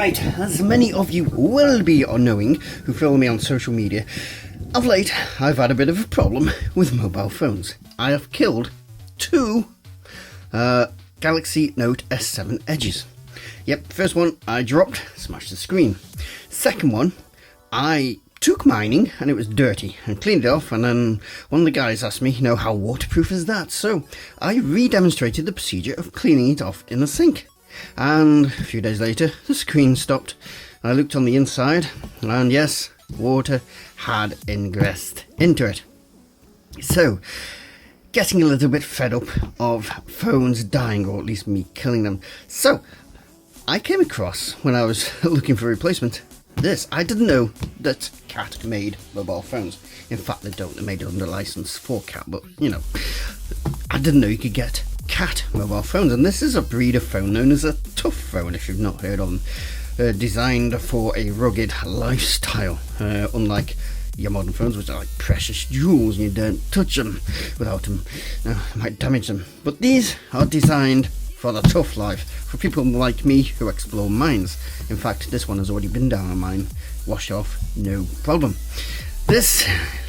Right, as many of you will be knowing who follow me on social media, of late I've had a bit of a problem with mobile phones. I have killed two Galaxy Note S7 Edges. Yep, first one I dropped, smashed the screen. Second one, I took mining and it was dirty and cleaned it off, and then one of the guys asked me, how waterproof is that? So I re-demonstrated the procedure of cleaning it off in the sink. And a few days later, the screen stopped. I looked on the inside, and yes, water had ingressed into it. So, getting a little bit fed up of phones dying, or at least me killing them. So, I came across, when I was looking for a replacement, this. I didn't know that Cat made mobile phones. In fact, they don't. They made it under license for Cat, but, I didn't know you could get Cat mobile phones, and this is a breed of phone known as a tough phone, if you've not heard of them. Designed for a rugged lifestyle, unlike your modern phones, which are like precious jewels and you don't touch them without them. It might damage them. But these are designed for the tough life, for people like me who explore mines. In fact, this one has already been down a mine, washed off, no problem. This,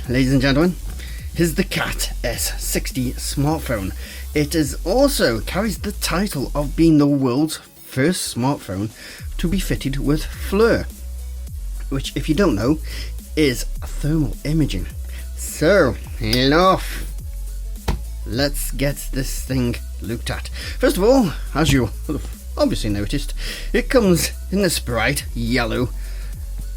ladies and gentlemen, is the Cat S60 smartphone. It is also carries the title of being the world's first smartphone to be fitted with Flir, which, if you don't know, is thermal imaging. So, enough. Let's get this thing looked at. First of all, as you have obviously noticed, it comes in this bright yellow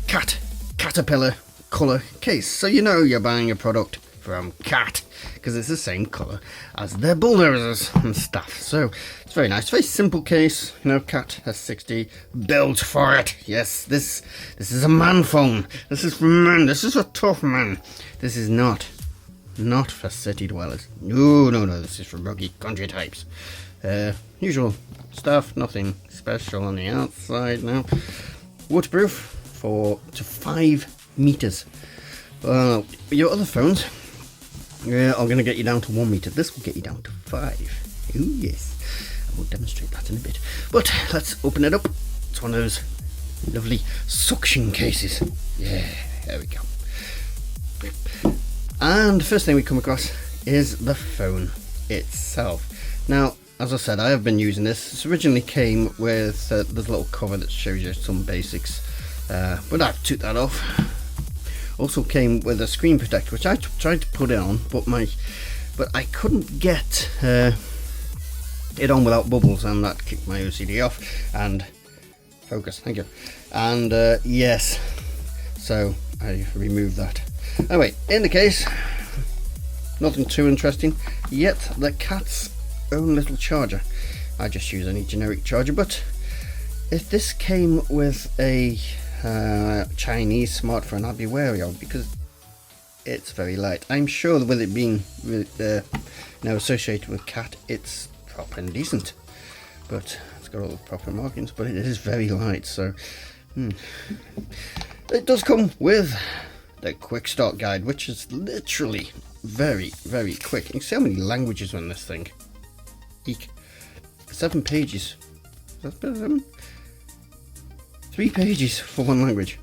caterpillar colour case. So you know you're buying a product from Cat, because it's the same colour as their bulldozers and stuff. So it's very nice, very simple case. Cat S60 built for it. Yes, this is a man phone. This is for men. This is a tough man. This is not for city dwellers. No. This is for rugged country types. Usual stuff. Nothing special on the outside now. Waterproof to 5 meters. Your other phones are going to get you down to 1 meter. This will get you down to 5. Ooh, yes. I will demonstrate that in a bit. But let's open it up. It's one of those lovely suction cases. Yeah, there we go. And the first thing we come across is the phone itself. Now, as I said, I have been using this. This originally came with this little cover that shows you some basics, but I've took that off. Also came with a screen protector, which I tried to put it on, but I couldn't get it on without bubbles, and that kicked my OCD off. And focus, thank you. And yes, so I removed that. Anyway, in the case, nothing too interesting, yet the Cat's own little charger. I just use any generic charger, but if this came with a Chinese smartphone, I'd be wary of, because it's very light. I'm sure that with it being associated with Cat, it's proper and decent, but it's got all the proper markings, but it is very light. So it does come with the quick start guide, which is literally very, very quick. You can see how many languages are in this thing. Eek. 7 pages. Is that 7? 3 pages for one language.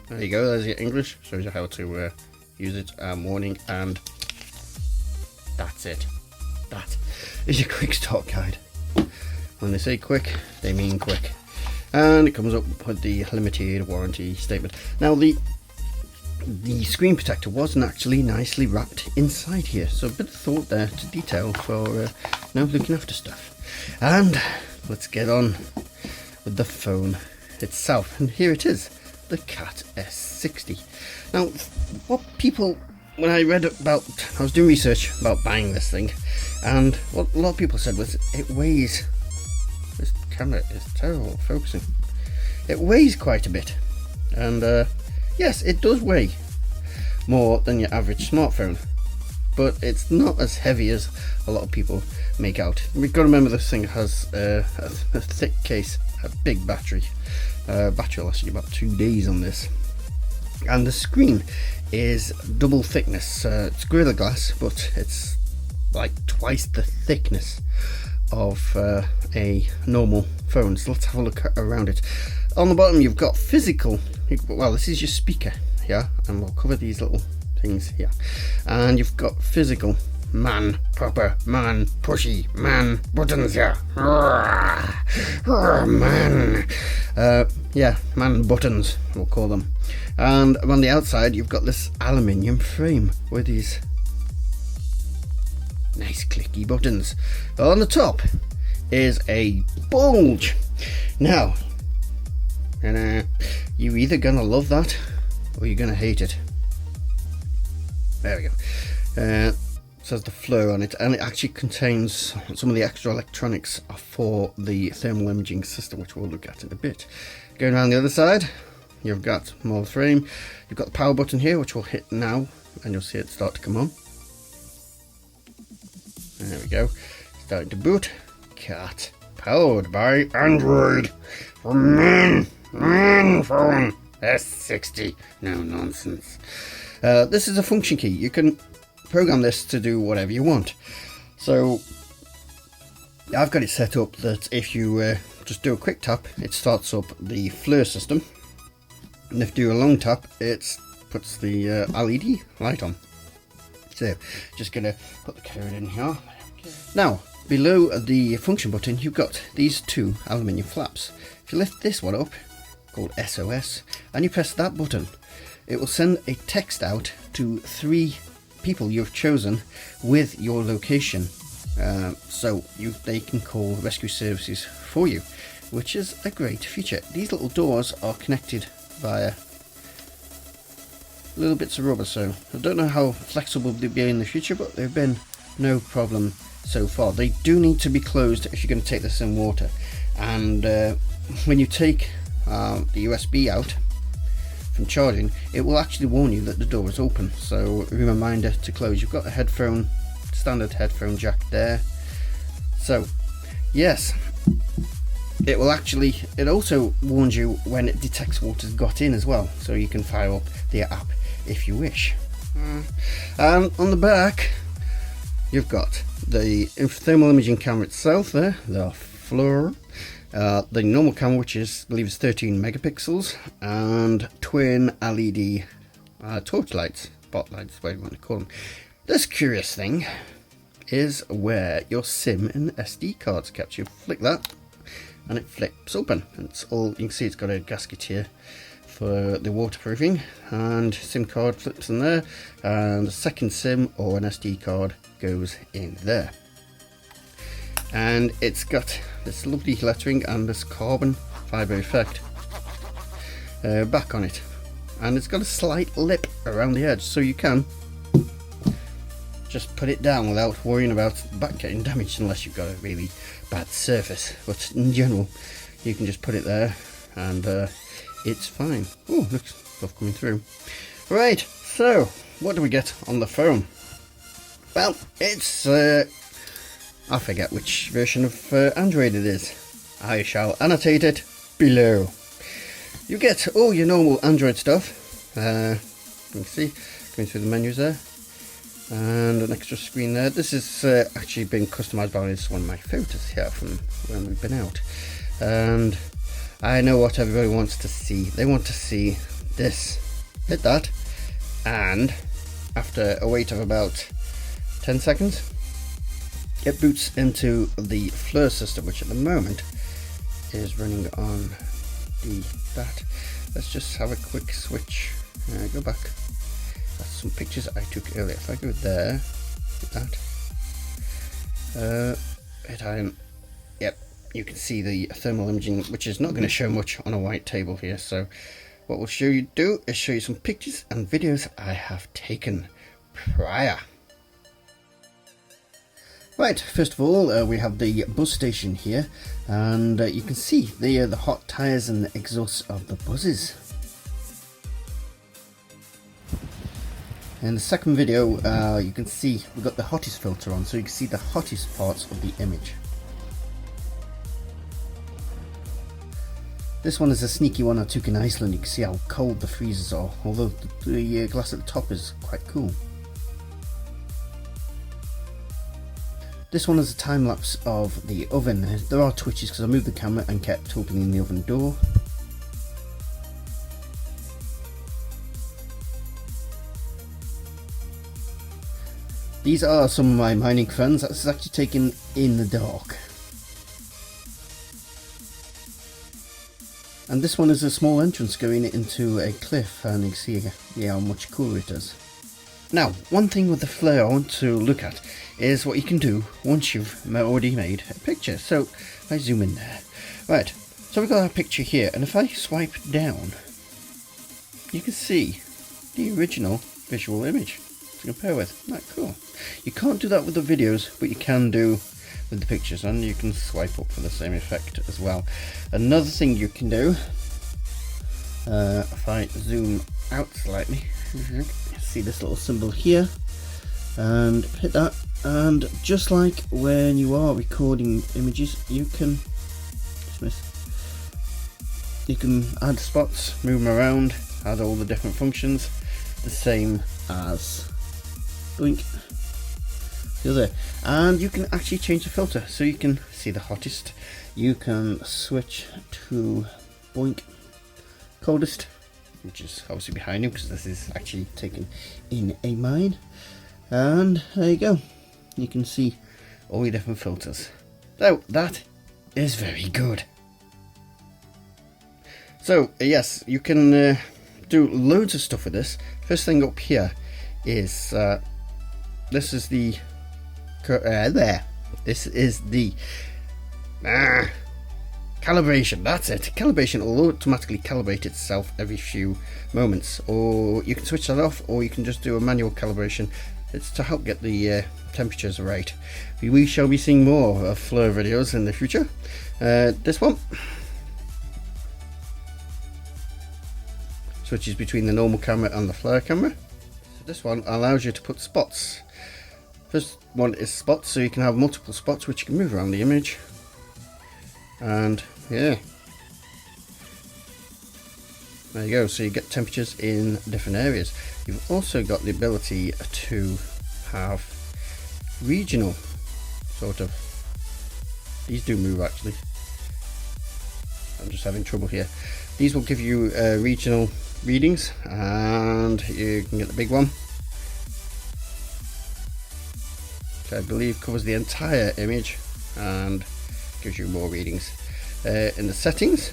There you go, there's your English, shows you how to use it, warning, and that's it. That is your quick start guide. When they say quick, they mean quick. And it comes up with the limited warranty statement. Now the screen protector wasn't actually nicely wrapped inside here, so a bit of thought there to detail for looking after stuff. And let's get on with the phone itself, and here it is, the Cat S60. Now, when I was doing research about buying this thing, and what a lot of people said was it weighs, this camera is terrible at focusing, it weighs quite a bit, and yes, it does weigh more than your average smartphone, but it's not as heavy as a lot of people make out. We've got to remember this thing has a thick case, a big battery. Battery will last you about 2 days on this, and the screen is double thickness. It's Gorilla Glass, but it's like twice the thickness of a normal phone. So let's have a look around it. On the bottom you've got physical, well this is your speaker here, and we'll cover these little things here. And you've got physical, man, proper, man, pushy, man, buttons here. Man. Yeah, man buttons, we'll call them. And on the outside you've got this aluminium frame with these nice clicky buttons. On the top is a bulge. Now, you're either gonna love that or you're gonna hate it. There we go. Says the Flir on it, and it actually contains some of the extra electronics for the thermal imaging system, which we'll look at in a bit. Going around the other side, you've got more frame. You've got the power button here, which we'll hit now, and you'll see it start to come on. There we go. Starting to boot. Cat, powered by Android from man phone S60. No nonsense. This is a function key. You can program this to do whatever you want. So I've got it set up that if you just do a quick tap, it starts up the Flir system, and if you do a long tap, it puts the LED light on. So just gonna put the code in here. Now below the function button you've got these two aluminium flaps. If you lift this one up, called SOS, and you press that button, it will send a text out to 3 people you've chosen with your location, so they can call rescue services for you, which is a great feature. These little doors are connected via little bits of rubber, so I don't know how flexible they'll be in the future, but they've been no problem so far. They do need to be closed if you're going to take this in water, and when you take the USB out from charging, it will actually warn you that the door is open, so a reminder to close. You've got a standard headphone jack there. So yes, it also warns you when it detects water's got in as well, so you can fire up the app if you wish. And on the back you've got the thermal imaging camera itself there, the Flir. The normal camera, which I believe is 13 megapixels, and twin LED torch lights, spotlights, whatever you want to call them. This curious thing is where your SIM and SD cards kept. You flick that and it flips open. It's all, you can see it's got a gasket here for the waterproofing, and SIM card flips in there, and a second SIM or an SD card goes in there. And it's got this lovely lettering and this carbon fibre effect back on it, and it's got a slight lip around the edge, so you can just put it down without worrying about the back getting damaged, unless you've got a really bad surface. But in general, you can just put it there and it's fine. Oh, look, stuff coming through. Right, so what do we get on the phone? Well, it's I forget which version of Android it is. I shall annotate it below. You get all your normal Android stuff. You can see, going through the menus there. And an extra screen there. This is actually been customized by one of my photos here from when we've been out. And I know what everybody wants to see. They want to see this. Hit that. And after a wait of about 10 seconds, it boots into the Flir system, which at the moment is running on that. Let's just have a quick switch. Go back. That's some pictures I took earlier. If I go there, hit iron. Yep, you can see the thermal imaging, which is not going to show much on a white table here. So what we'll show you is show you some pictures and videos I have taken prior. Right, first of all, we have the bus station here, and you can see the hot tyres and the exhausts of the buses. In the second video, you can see we've got the hottest filter on, so you can see the hottest parts of the image. This one is a sneaky one I took in Iceland. You can see how cold the freezers are, although the glass at the top is quite cool. This one is a time lapse of the oven. There are twitches because I moved the camera and kept opening the oven door. These are some of my mining friends. That's actually taken in the dark. And this one is a small entrance going into a cliff, and you can see how much cooler it is. Now, one thing with the Flir I want to look at is what you can do once you've already made a picture. So, if I zoom in there. Right, so we've got our picture here, and if I swipe down, you can see the original visual image to compare with. Isn't that cool? You can't do that with the videos, but you can do with the pictures, and you can swipe up for the same effect as well. Another thing you can do, if I zoom out slightly, see this little symbol here, and hit that, and just like when you are recording images, you can add spots, move them around, add all the different functions, the same as blink. There, and you can actually change the filter, so you can see the hottest. You can switch to boink coldest, which is obviously behind you because this is actually taken in a mine, and there you go. You can see all the different filters. So that is very good. So yes, you can do loads of stuff with this. First thing up here is this is the this is the calibration. That's it. Calibration will automatically calibrate itself every few moments, or you can switch that off, or you can just do a manual calibration. It's to help get the temperatures right. We shall be seeing more of Flir videos in the future. This one switches between the normal camera and the Flir camera. So this one allows you to put spots. First one is spots, so you can have multiple spots which you can move around the image, and yeah, there you go. So you get temperatures in different areas. You've also got the ability to have regional sort of, these do move actually, I'm just having trouble here. These will give you regional readings, and you can get the big one, which I believe covers the entire image and gives you more readings. In the settings,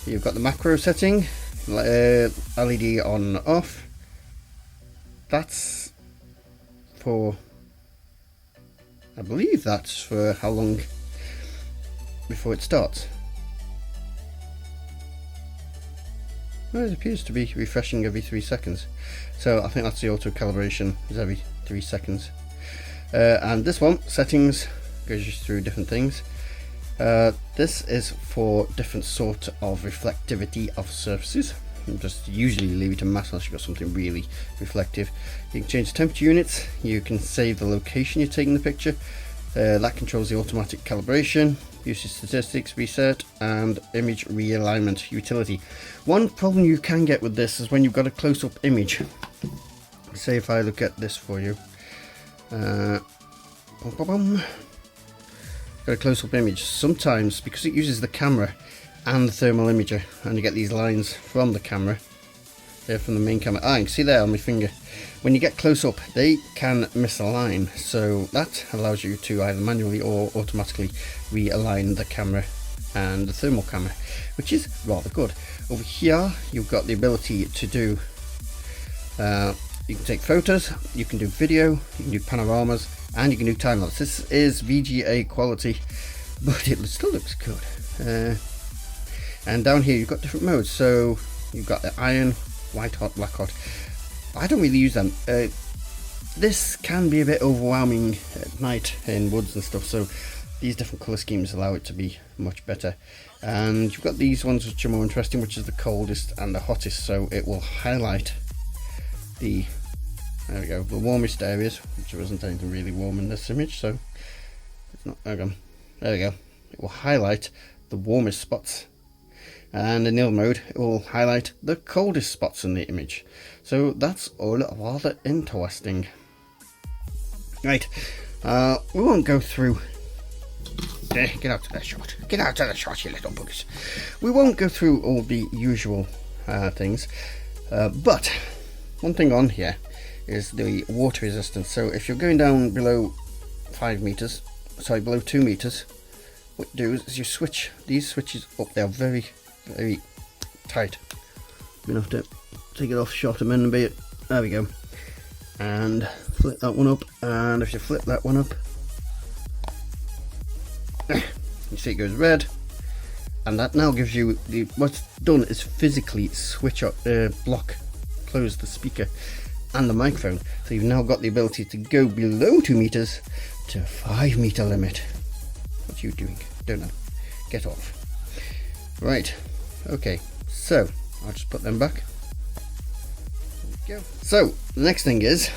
you've got the macro setting, LED on off. That's for, I believe that's for how long before it starts. Well, it appears to be refreshing every 3 seconds, so I think that's the auto calibration, is every 3 seconds. And this one, settings, goes you through different things. This is for different sort of reflectivity of surfaces. You just usually leave it to mass unless you've got something really reflective. You can change the temperature units, you can save the location you're taking the picture. That controls the automatic calibration, usage statistics, reset, and image realignment utility. One problem you can get with this is when you've got a close-up image. Say if I look at this for you. Got a close-up image. Sometimes, because it uses the camera and the thermal imager, and you get these lines from the camera, they're from the main camera. You can see there on my finger. When you get close up, they can misalign, so that allows you to either manually or automatically realign the camera and the thermal camera, which is rather good. Over here, you've got the ability to do, you can take photos, you can do video, you can do panoramas, and you can do time lapse. This is VGA quality, but it still looks good. And down here, you've got different modes. So you've got the iron, white hot, black hot. I don't really use them. This can be a bit overwhelming at night in woods and stuff, so these different colour schemes allow it to be much better. And you've got these ones which are more interesting, which is the coldest and the hottest, so it will highlight the, there we go, the warmest areas, which there isn't anything really warm in this image, so it's not, there we go, it will highlight the warmest spots. And in the other mode, it will highlight the coldest spots in the image. So that's all rather interesting. Right, we won't go through. Get out of the shot. Get out of the shot, you little buggers. We won't go through all the usual things. But one thing on here is the water resistance. So if you're going down below 5 meters, sorry, below 2 meters, what you do is you switch these switches up. They're very, very tight. You're gonna have to take it off short a minute a bit. There we go. And flip that one up, and if you flip that one up, you see it goes red, and that now gives you the, what's done is physically switch up, close the speaker and the microphone, so you've now got the ability to go below 2 meters to 5 meter limit. What are you doing? Don't know. Get off. Right. Okay. So I'll just put them back. There we go. So the next thing is,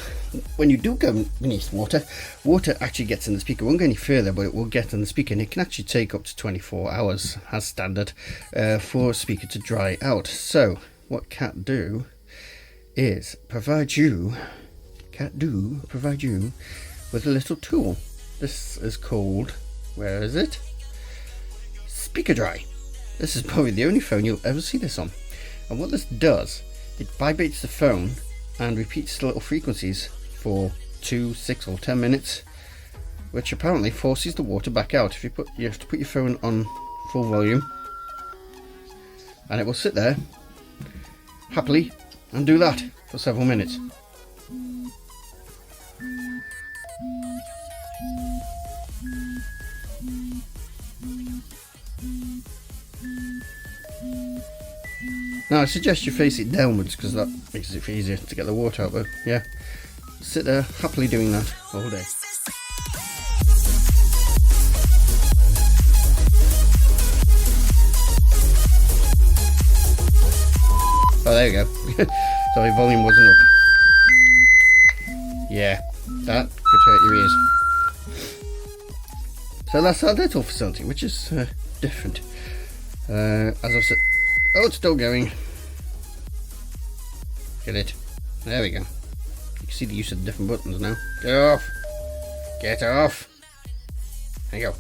when you do go beneath water, water actually gets in the speaker. It won't go any further, but it will get in the speaker, and it can actually take up to 24 hours as standard for a speaker to dry out. So what Cat do is provide you with a little tool. This is called, where is it? Speaker Dry. This is probably the only phone you'll ever see this on. And what this does, it vibrates the phone and repeats the little frequencies for 2, 6 or 10 minutes, which apparently forces the water back out. If you have to put your phone on full volume, and it will sit there happily and do that for several minutes. Now I suggest you face it downwards because that makes it easier to get the water out, but yeah, sit there happily doing that all day. Oh, there you go. Sorry, volume wasn't up. Yeah, that could hurt your ears. So that's our little facility, which is different. As I've said, oh, it's still going. Get it. There we go. You can see the use of the different buttons now. Get off. Get off. There you go.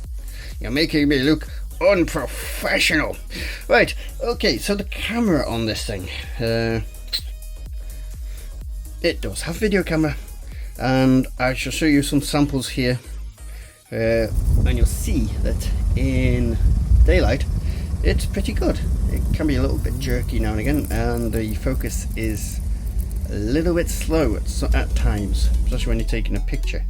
You're making me look unprofessional. Right, okay, so the camera on this thing, it does have video camera, and I shall show you some samples here, and you'll see that in daylight it's pretty good. It can be a little bit jerky now and again, and the focus is a little bit slow at times, especially when you're taking a picture.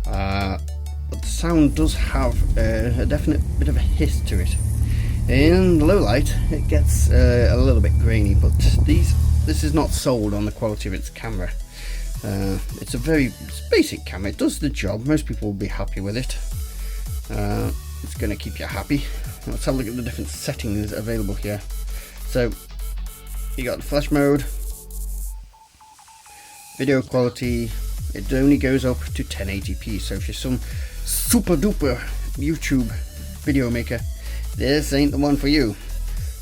But the sound does have a definite bit of a hiss to it. In low light it gets a little bit grainy, but this is not sold on the quality of its camera. It's a very basic camera. It does the job. Most people will be happy with it. It's going to keep you happy. Let's have a look at the different settings available here. So you got the flash mode, video quality. It only goes up to 1080p, so if you're some super duper YouTube video maker, this ain't the one for you.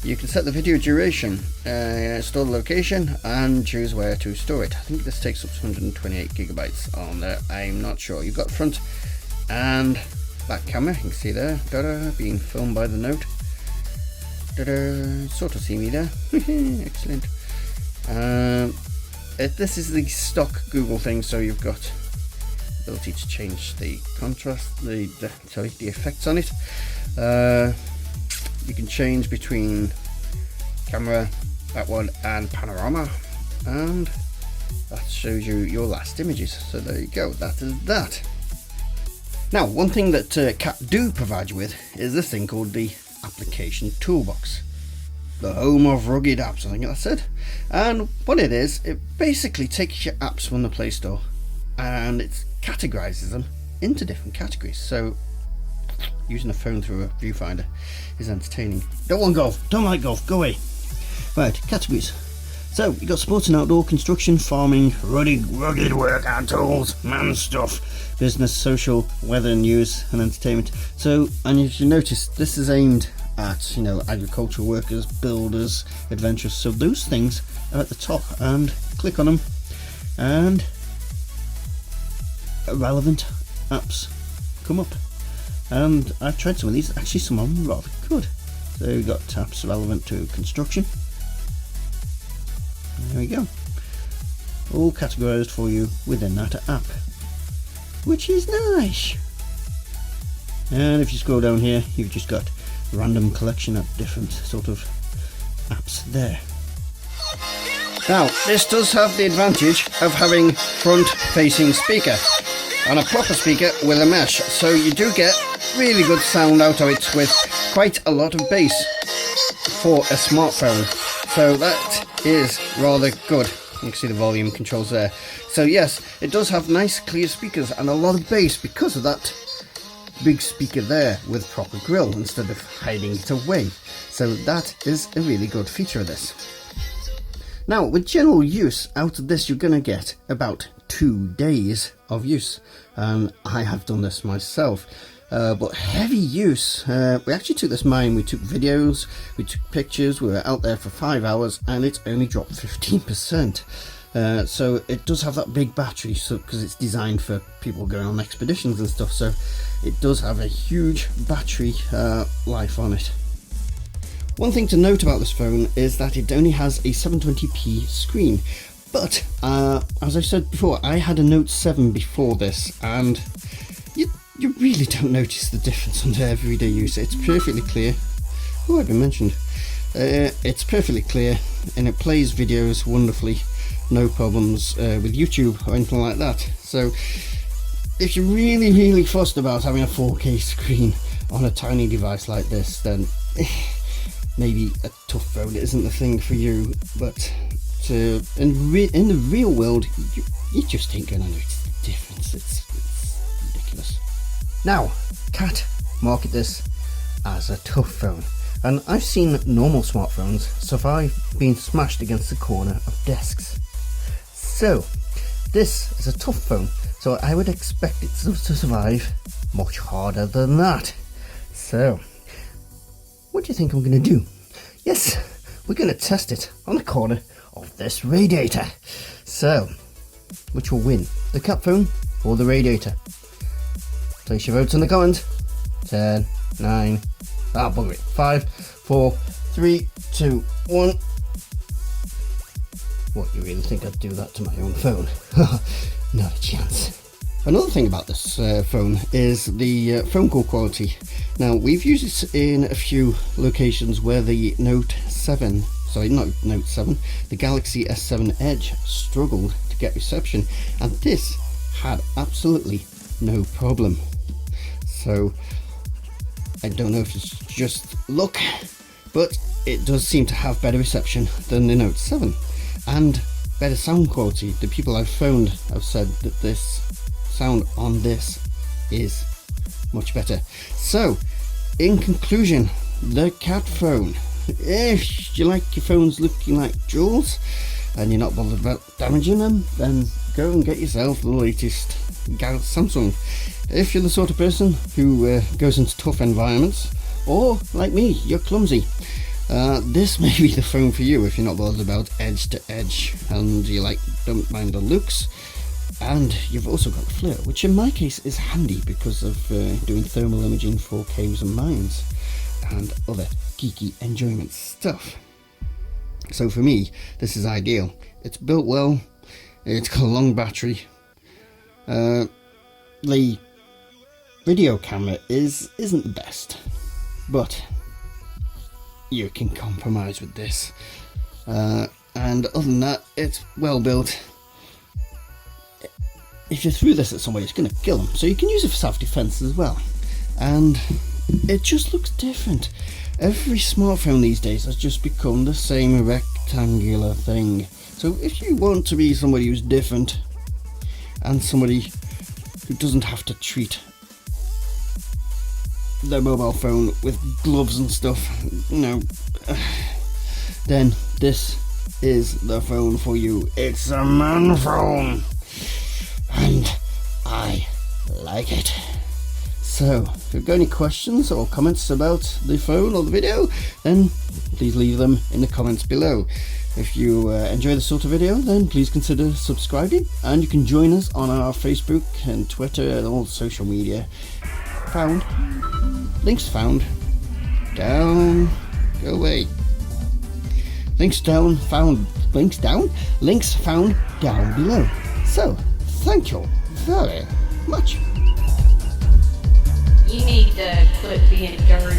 You can set the video duration, store the location, and choose where to store it. I think this takes up to 128 gigabytes on there. I'm not sure. You've got front and back camera. You can see there, being filmed by the Note. Sort of see me there. Excellent. This is the stock Google thing, so you've got the ability to change the contrast, the effects on it. You can change between camera, that one, and panorama, and that shows you your last images. So there you go, that is that. Now, one thing that Cat do provide you with is this thing called the Application Toolbox, the home of rugged apps, I think that's it. And what it is, it basically takes your apps from the Play Store and it categorizes them into different categories. So using a phone through a viewfinder is entertaining. Don't want golf, don't like golf, go away. Right, categories. So you got sports and outdoor, construction, farming, rugged workout tools, man stuff, business, social, weather, news and entertainment. So, and as you notice, this is aimed at, you know, agricultural workers, builders, adventurers. So those things are at the top, and click on them and relevant apps come up. And I've tried some of these, actually some of them are rather good. So we've got apps relevant to construction. There we go. all categorized for you within that app, which is nice. And if you scroll down here, you've just got a random collection of different sort of apps there. Now, this does have the advantage of having front-facing speaker and a proper speaker with a mesh, so you do get really good sound out of it with quite a lot of bass for a smartphone. So that is rather good. You can see the volume controls there. So yes, it does have nice clear speakers and a lot of bass because of that big speaker there with proper grill instead of hiding it away. So that is a really good feature of this. Now, with general use, out of this you're going to get about 2 days of use. I have done this myself. But heavy use, we actually took this mine, we took videos, we took pictures, we were out there for 5 hours and it only dropped 15%. So it does have that big battery, so because it's designed for people going on expeditions and stuff, so it does have a huge battery life on it. One thing to note about this phone is that it only has a 720p screen, but as I said before, I had a Note 7 before this, and you really don't notice the difference under everyday use. It's perfectly clear. Oh, I've been mentioned. It's perfectly clear and it plays videos wonderfully. No problems with YouTube or anything like that. So if you're really fussed about having a 4K screen on a tiny device like this, then maybe a tough phone isn't the thing for you. But in the real world, you just ain't gonna notice the difference. It's ridiculous. Now, Cat market this as a tough phone, and I've seen normal smartphones survive being smashed against the corner of desks. So, this is a tough phone, so I would expect it to survive much harder than that. So, what do you think I'm going to do? Yes, we're going to test it on the corner of this radiator. So, which will win, the Cat phone or the radiator? Place your votes in the comments. 10, 9, bugger it. 5, 4, 3, 2, 1. What, you really think I'd do that to my own phone? Not a chance. Another thing about this phone is the phone call quality. Now, we've used it in a few locations where the Note 7, sorry, not Note 7, the Galaxy S7 Edge struggled to get reception, and this had absolutely no problem. So I don't know if it's just luck, but it does seem to have better reception than the Note 7 and better sound quality. The people I've phoned have said that this sound on this is much better. So in conclusion, the Cat phone, if you like your phones looking like jewels and you're not bothered about damaging them, then go and get yourself the latest Samsung. If you're the sort of person who goes into tough environments, or like me, you're clumsy, this may be the phone for you if you're not bothered about edge to edge and you don't mind the looks. And you've also got Flir, which in my case is handy because of doing thermal imaging for caves and mines and other geeky enjoyment stuff. So for me, this is ideal. It's built well, it's got a long battery. The video camera isn't the best, but you can compromise with this. And other than that, it's well built. If you threw this at somebody, it's going to kill them. So you can use it for self-defense as well. And it just looks different. Every smartphone these days has just become the same rectangular thing. So if you want to be somebody who's different and somebody who doesn't have to treat their mobile phone with gloves and stuff, then this is the phone for you. It's a man phone, and I like it. So if you've got any questions or comments about the phone or the video, then please leave them in the comments below. If you enjoy this sort of video, then please consider subscribing, and you can join us on our Facebook and Twitter and all social media. Links found down, go away. Links down, found links found down below. So, thank you very much. You need to quit being dirty.